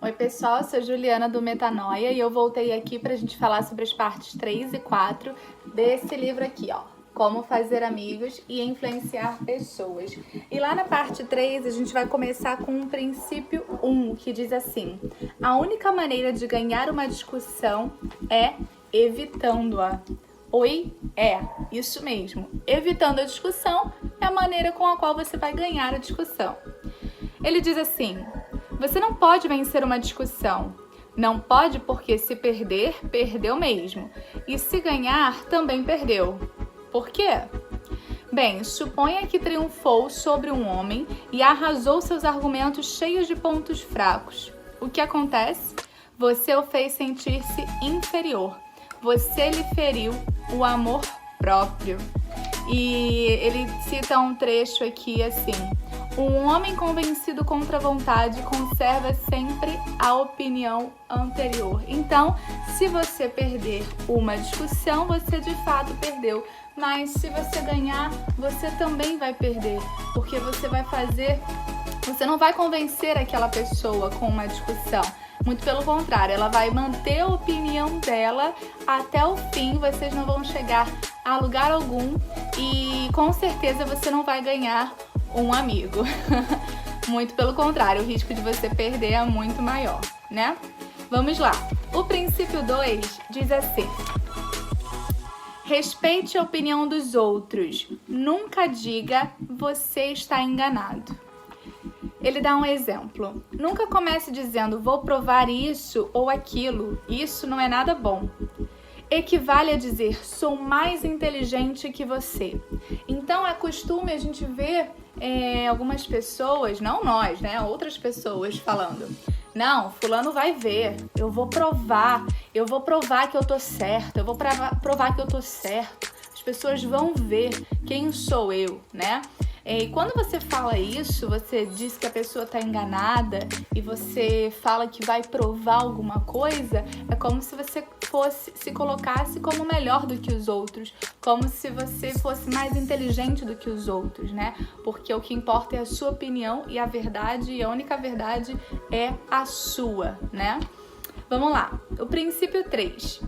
Oi pessoal, sou Juliana do Metanoia e eu voltei aqui para a gente falar sobre as partes 3 e 4 desse livro aqui, ó. Como fazer amigos e influenciar pessoas. E lá na parte 3 a gente vai começar com o princípio 1, que diz assim: a única maneira de ganhar uma discussão é evitando-a. Oi? É, isso mesmo. Evitando a discussão é a maneira com a qual você vai ganhar a discussão. Ele diz assim: você não pode vencer uma discussão. Não pode porque se perder, perdeu mesmo. E se ganhar, também perdeu. Por quê? Bem, suponha que triunfou sobre um homem e arrasou seus argumentos cheios de pontos fracos. O que acontece? Você o fez sentir-se inferior. Você lhe feriu o amor próprio. E ele cita um trecho aqui assim: um homem convencido contra a vontade conserva sempre a opinião anterior. Então, se você perder uma discussão, você de fato perdeu. Mas se você ganhar, você também vai perder. Porque você não vai convencer aquela pessoa com uma discussão. Muito pelo contrário, ela vai manter a opinião dela até o fim. Vocês não vão chegar a lugar algum e com certeza você não vai ganhar um amigo. Muito pelo contrário, o risco de você perder é muito maior, né? Vamos lá. O princípio 2 diz assim: respeite a opinião dos outros. Nunca diga você está enganado. Ele dá um exemplo. Nunca comece dizendo vou provar isso ou aquilo. Isso não é nada bom. Equivale a dizer sou mais inteligente que você. Então é costume a gente ver algumas pessoas, não nós, né? Outras pessoas falando: não, fulano vai ver, eu vou provar que eu tô certo, eu vou provar que eu tô certo. As pessoas vão ver quem sou eu, né? E quando você fala isso, você diz que a pessoa está enganada e você fala que vai provar alguma coisa, é como se você se colocasse como melhor do que os outros, como se você fosse mais inteligente do que os outros, né? Porque o que importa é a sua opinião e a verdade, e a única verdade é a sua, né? Vamos lá. O princípio 3.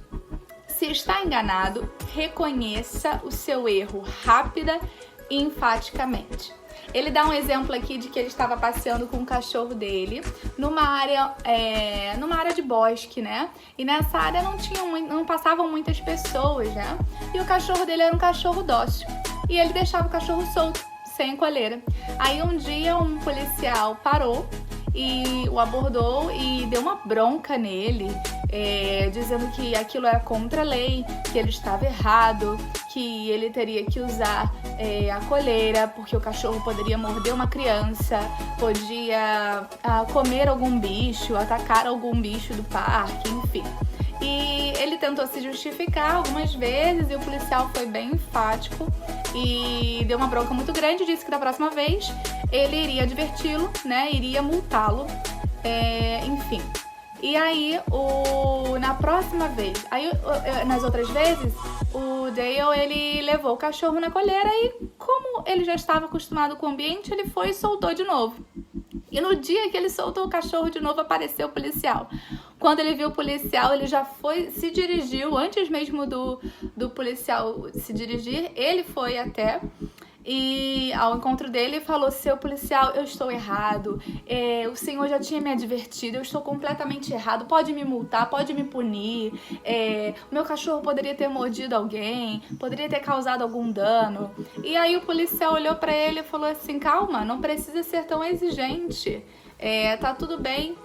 Se está enganado, reconheça o seu erro rápida e enfaticamente. Ele dá um exemplo aqui de que ele estava passeando com o cachorro dele numa área de bosque, né? E nessa área não passavam muitas pessoas, né? E o cachorro dele era um cachorro dócil. E ele deixava o cachorro solto, sem coleira. Aí um dia um policial parou e o abordou e deu uma bronca nele, dizendo que aquilo era contra a lei, que ele estava errado, que ele teria que usar a coleira, porque o cachorro poderia morder uma criança, podia comer algum bicho, atacar algum bicho do parque, enfim. E ele tentou se justificar algumas vezes e o policial foi bem enfático e deu uma bronca muito grande, disse que da próxima vez ele iria adverti-lo, né, iria multá-lo, enfim. E aí, na próxima vez, nas outras vezes, o Dale, ele levou o cachorro na coleira e, como ele já estava acostumado com o ambiente, ele foi e soltou de novo. E no dia que ele soltou o cachorro de novo, apareceu o policial. Quando ele viu o policial, ele já se dirigiu, antes mesmo do policial se dirigir, ele foi até e ao encontro dele falou: seu policial, eu estou errado, o senhor já tinha me advertido, eu estou completamente errado, pode me multar, pode me punir, o meu cachorro poderia ter mordido alguém, poderia ter causado algum dano. E aí o policial olhou para ele e falou assim: calma, não precisa ser tão exigente, tá tudo bem.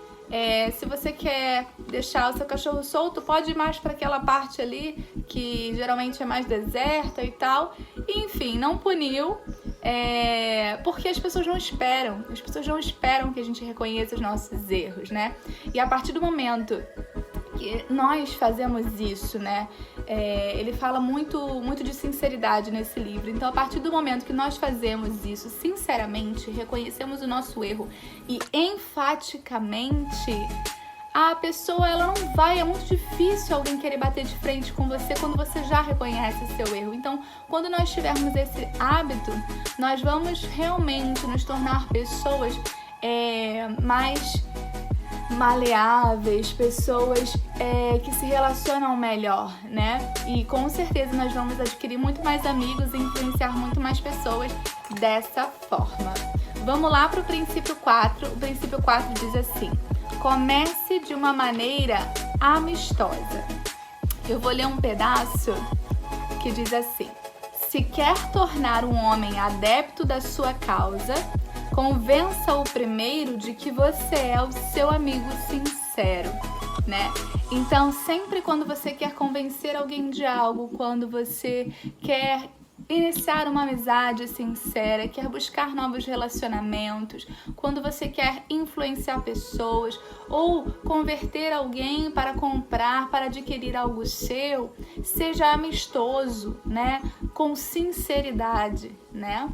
Se você quer deixar o seu cachorro solto, pode ir mais para aquela parte ali que geralmente é mais deserta e tal. E, enfim, não puniu, porque as pessoas não esperam. As pessoas não esperam que a gente reconheça os nossos erros, né? E a partir do momento que nós fazemos isso, né? Ele fala muito de sinceridade nesse livro. Então, a partir do momento que nós fazemos isso sinceramente, reconhecemos o nosso erro e enfaticamente, a pessoa, ela não vai, é muito difícil alguém querer bater de frente com você quando você já reconhece seu erro. Então, quando nós tivermos esse hábito, nós vamos realmente nos tornar pessoas mais maleáveis, pessoas que se relacionam melhor, né? E com certeza nós vamos adquirir muito mais amigos e influenciar muito mais pessoas dessa forma. Vamos lá para o princípio 4. O princípio 4 diz assim: comece de uma maneira amistosa. Eu vou ler um pedaço que diz assim: se quer tornar um homem adepto da sua causa, convença-o primeiro de que você é o seu amigo sincero, né? Então, sempre quando você quer convencer alguém de algo, quando você quer iniciar uma amizade sincera, quer buscar novos relacionamentos, quando você quer influenciar pessoas ou converter alguém para comprar, para adquirir algo seu, seja amistoso, né? Com sinceridade, né?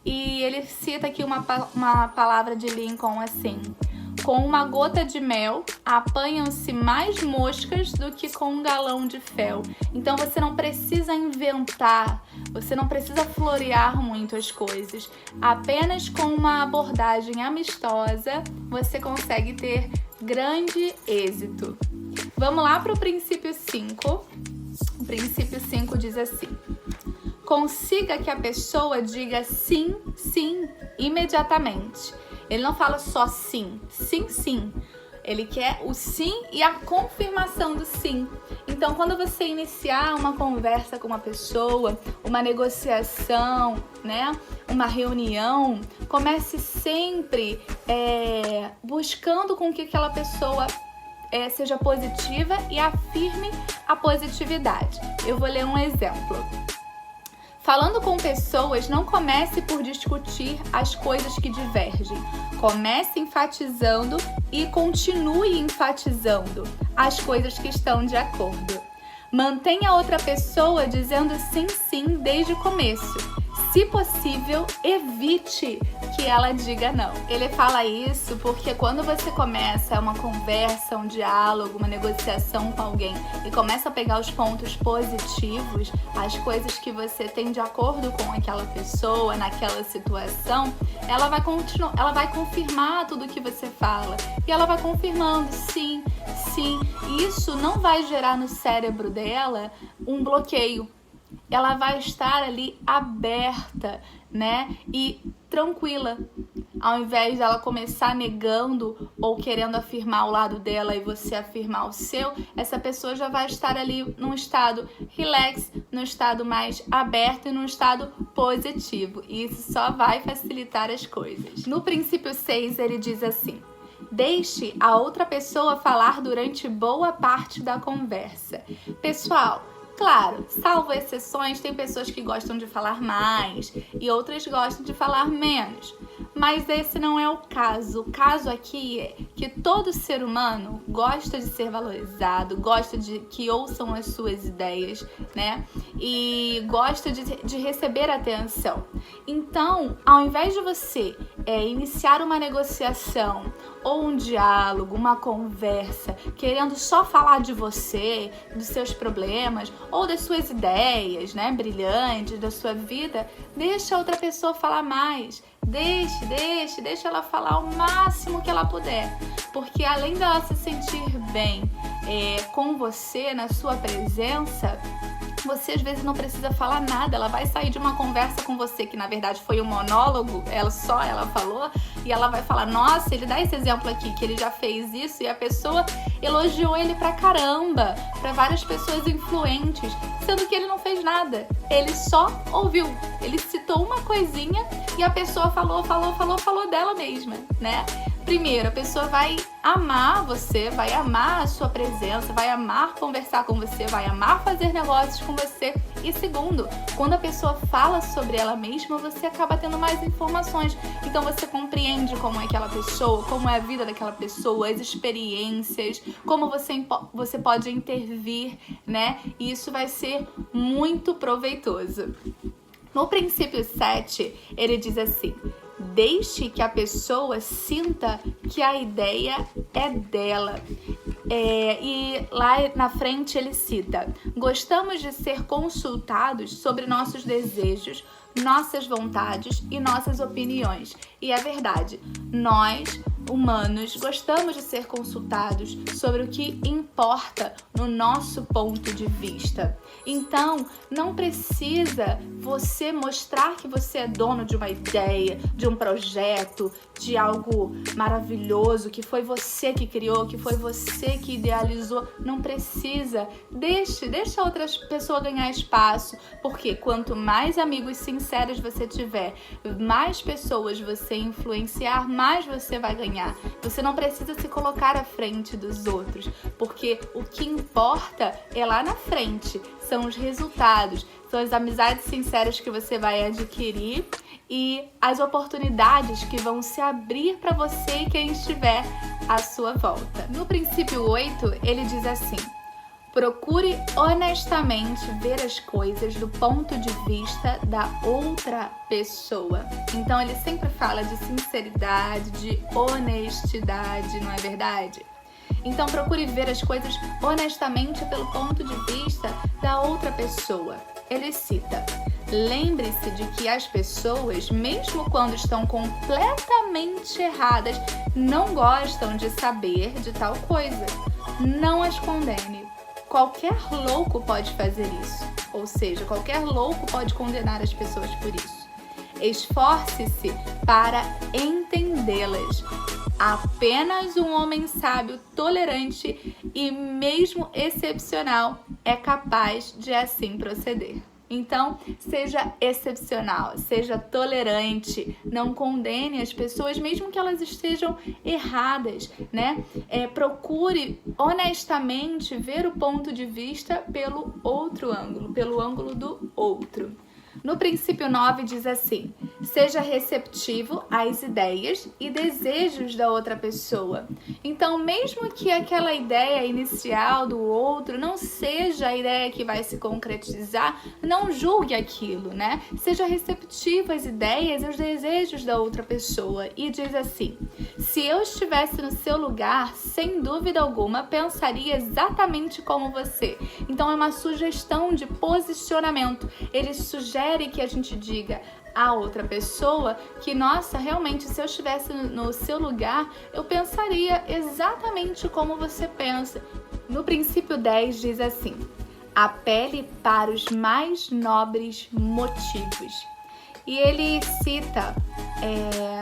E ele cita aqui uma palavra de Lincoln assim: com uma gota de mel, apanham-se mais moscas do que com um galão de fel. Então você não precisa inventar, você não precisa florear muito as coisas. Apenas com uma abordagem amistosa, você consegue ter grande êxito. Vamos lá para o princípio 5. O princípio 5 diz assim: consiga que a pessoa diga sim, sim, imediatamente. Ele não fala só sim, sim, sim. Ele quer o sim e a confirmação do sim. Então, quando você iniciar uma conversa com uma pessoa, uma negociação, né, uma reunião, comece sempre buscando com que aquela pessoa seja positiva e afirme a positividade. Eu vou ler um exemplo. Falando com pessoas, não comece por discutir as coisas que divergem. Comece enfatizando e continue enfatizando as coisas que estão de acordo. Mantenha a outra pessoa dizendo sim, sim desde o começo. Se possível, evite que ela diga não. Ele fala isso porque quando você começa uma conversa, um diálogo, uma negociação com alguém e começa a pegar os pontos positivos, as coisas que você tem de acordo com aquela pessoa, naquela situação, ela vai confirmar tudo que você fala. E ela vai confirmando sim, sim. E isso não vai gerar no cérebro dela um bloqueio. Ela vai estar ali aberta, né? E tranquila. Ao invés dela começar negando ou querendo afirmar o lado dela e você afirmar o seu, essa pessoa já vai estar ali num estado relax, num estado mais aberto e num estado positivo. E isso só vai facilitar as coisas. No princípio 6, ele diz assim: deixe a outra pessoa falar durante boa parte da conversa. Pessoal, claro, salvo exceções, tem pessoas que gostam de falar mais e outras gostam de falar menos. Mas esse não é o caso. O caso aqui é que todo ser humano gosta de ser valorizado, gosta de que ouçam as suas ideias, né? E gosta de receber atenção. Então, ao invés de você iniciar uma negociação ou um diálogo, uma conversa, querendo só falar de você, dos seus problemas ou das suas ideias, né, brilhantes, da sua vida, deixa a outra pessoa falar mais. Deixa ela falar o máximo que ela puder, porque além dela se sentir bem com você, na sua presença, você às vezes não precisa falar nada, ela vai sair de uma conversa com você que na verdade foi um monólogo, ela falou, e ela vai falar: nossa, ele dá esse exemplo aqui, que ele já fez isso, e a pessoa elogiou ele pra caramba, pra várias pessoas influentes, sendo que ele não fez nada, ele só ouviu, ele citou uma coisinha e a pessoa falou dela mesma, né? Primeiro, a pessoa vai amar você, vai amar a sua presença, vai amar conversar com você, vai amar fazer negócios com você. E segundo, quando a pessoa fala sobre ela mesma, você acaba tendo mais informações. Então você compreende como é aquela pessoa, como é a vida daquela pessoa, as experiências, como você pode intervir, né? E isso vai ser muito proveitoso. No princípio 7, ele diz assim: deixe que a pessoa sinta que a ideia é dela. E lá na frente ele cita: gostamos de ser consultados sobre nossos desejos, nossas vontades e nossas opiniões. E é verdade, nós humanos, gostamos de ser consultados sobre o que importa no nosso ponto de vista. Então, não precisa você mostrar que você é dono de uma ideia, de um projeto, de algo maravilhoso, que foi você que criou, que foi você que idealizou. Não precisa. Deixa outras pessoas ganhar espaço, porque quanto mais amigos sinceros você tiver, mais pessoas você influenciar, mais você vai ganhar. Você não precisa se colocar à frente dos outros, porque o que importa é lá na frente, são os resultados, são as amizades sinceras que você vai adquirir e as oportunidades que vão se abrir para você e quem estiver à sua volta. No princípio 8, ele diz assim: procure honestamente ver as coisas do ponto de vista da outra pessoa. Então ele sempre fala de sinceridade, de honestidade, não é verdade? Então procure ver as coisas honestamente pelo ponto de vista da outra pessoa. Ele cita: lembre-se de que as pessoas, mesmo quando estão completamente erradas, não gostam de saber de tal coisa. Não as condene. Qualquer louco pode fazer isso, ou seja, qualquer louco pode condenar as pessoas por isso. Esforce-se para entendê-las. Apenas um homem sábio, tolerante e mesmo excepcional é capaz de assim proceder. Então, seja excepcional, seja tolerante, não condene as pessoas, mesmo que elas estejam erradas, né? Procure honestamente ver o ponto de vista pelo outro ângulo, pelo ângulo do outro. No princípio 9 diz assim: seja receptivo às ideias e desejos da outra pessoa. Então, mesmo que aquela ideia inicial do outro não seja a ideia que vai se concretizar, não julgue aquilo, né? Seja receptivo às ideias e aos desejos da outra pessoa. E diz assim: se eu estivesse no seu lugar, sem dúvida alguma, pensaria exatamente como você. Então, é uma sugestão de posicionamento. Ele sugere que a gente diga a outra pessoa que, nossa, realmente, se eu estivesse no seu lugar, eu pensaria exatamente como você pensa. No princípio 10 diz assim: apele para os mais nobres motivos. E ele cita,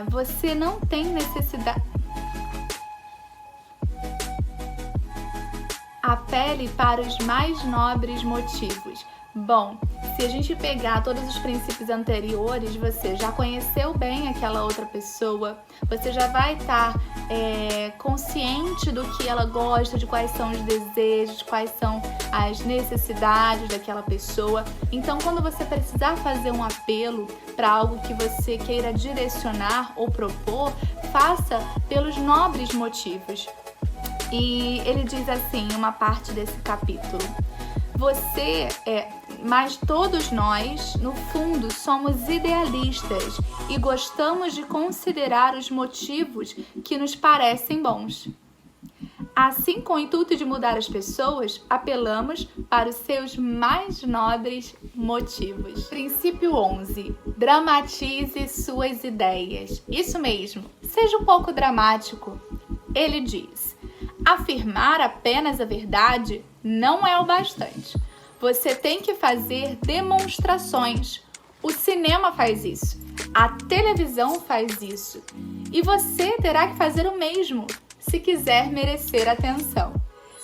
você não tem necessidade... Apele para os mais nobres motivos. Bom, se a gente pegar todos os princípios anteriores, você já conheceu bem aquela outra pessoa, você já vai estar consciente do que ela gosta, de quais são os desejos, quais são as necessidades daquela pessoa. Então, quando você precisar fazer um apelo para algo que você queira direcionar ou propor, faça pelos nobres motivos. E ele diz assim, em uma parte desse capítulo: mas todos nós, no fundo, somos idealistas e gostamos de considerar os motivos que nos parecem bons. Assim, com o intuito de mudar as pessoas, apelamos para os seus mais nobres motivos. Princípio 11. Dramatize suas ideias. Isso mesmo, seja um pouco dramático. Ele diz: afirmar apenas a verdade não é o bastante. Você tem que fazer demonstrações. O cinema faz isso, a televisão faz isso. E você terá que fazer o mesmo, se quiser merecer atenção.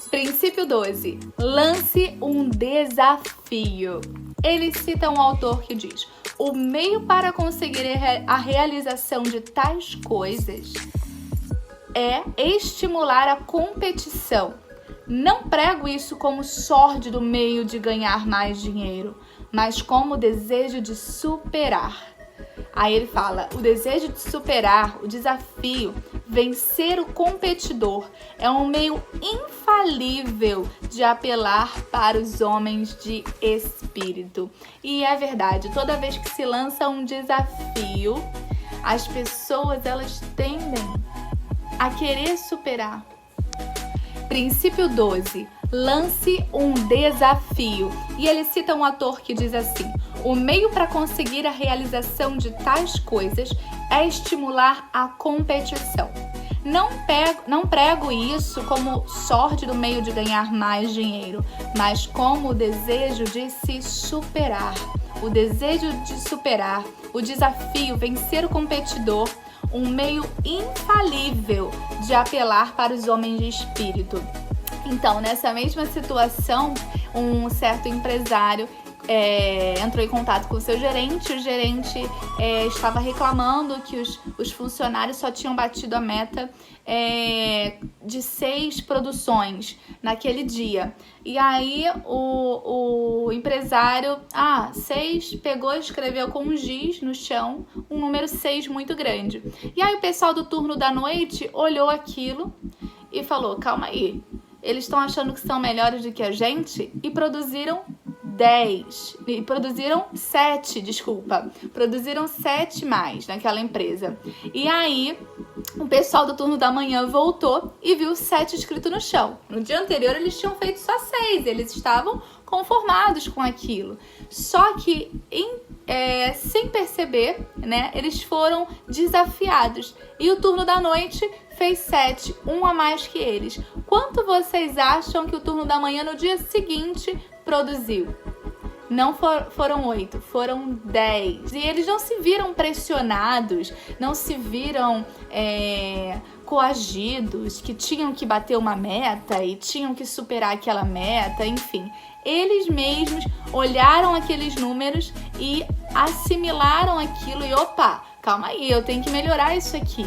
Princípio 12. Lance um desafio. Ele cita um autor que diz: o meio para conseguir a realização de tais coisas é estimular a competição. Não prego isso como sórdido meio de ganhar mais dinheiro, mas como o desejo de superar. Aí ele fala: o desejo de superar, o desafio, vencer o competidor é um meio infalível de apelar para os homens de espírito. E é verdade, toda vez que se lança um desafio, as pessoas elas tendem a querer superar. Princípio 12. Lance um desafio. E ele cita um autor que diz assim: o meio para conseguir a realização de tais coisas é estimular a competição. Não prego isso como sórdido meio de ganhar mais dinheiro, mas como o desejo de se superar. O desejo de superar, o desafio, vencer o competidor, um meio infalível de apelar para os homens de espírito. Então, nessa mesma situação, um certo empresário entrou em contato com o seu gerente. O gerente estava reclamando que os funcionários só tinham batido a meta de 6 produções naquele dia. E aí o empresário, 6, pegou e escreveu com um giz no chão um número 6 muito grande. E aí o pessoal do turno da noite olhou aquilo e falou: calma aí, eles estão achando que são melhores do que a gente? E produziram 7 mais naquela empresa. E aí o pessoal do turno da manhã voltou e viu 7 escrito no chão. No dia anterior eles tinham feito só 6, eles estavam conformados com aquilo. Só que sem perceber, né, eles foram desafiados. E o turno da noite fez 7, um a mais que eles. Quanto vocês acham que o turno da manhã no dia seguinte produziu? Não foram 8, foram 10. E eles não se viram pressionados, não se viram coagidos, que tinham que bater uma meta e tinham que superar aquela meta, enfim. Eles mesmos olharam aqueles números e assimilaram aquilo e, opa, calma aí, eu tenho que melhorar isso aqui.